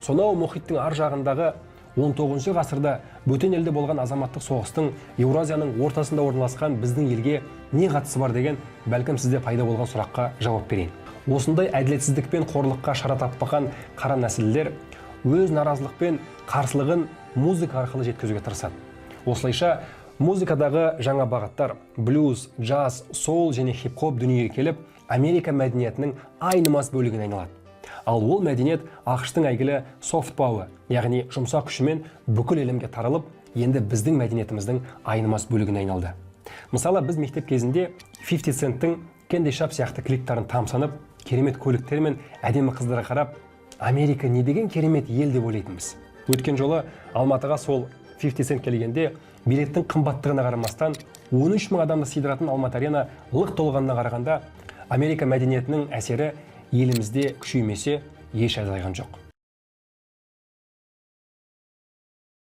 сонау мұхиттың ар жағындағы 19 ғасырда бөтен елде болған азаматтық соғыстың Еуразияның ортасында орналасқан біздің елге не қатысы бар деген бәлкім сізде пайда болған сұраққа жауап берейін. Осындай әділетсіздік пен қорлыққа шара таппаған қара нәсілдер өз наразылық пен қарсылығын музыка арқылы жеткізуге тырысады. Осылайша музыкадағы жаңа бағыттар блюз, джаз, соул және хип-хоп дүниеге келіп, Америка мәдениетінің айнымас бөлігіне айналады. Ал ол мәдениет ақштың әйгілі soft power, яғни жұмсақ күшімен бүкіл әлемге таралып, енді біздің мәдениетіміздің айнымас бөлігіне айналды. Мысалы, біз мектеп кезінде 50 Cent'тің Candy Shop сияқты клиптарын тамсанып, керемет көліктер мен әдемі қыздарға қарап, Америка не деген керемет ел деп ойлайтынбыз. Өткен жолы Алматыға сол 50 Cent келгенде, билеттің қымбаттығына қарамастан 13 мың адамды сыйдыратын Алматы арена лық толғанына қарағанда, Америка мәдениетінің әсері елімізде күшеймесе еш азайған жоқ.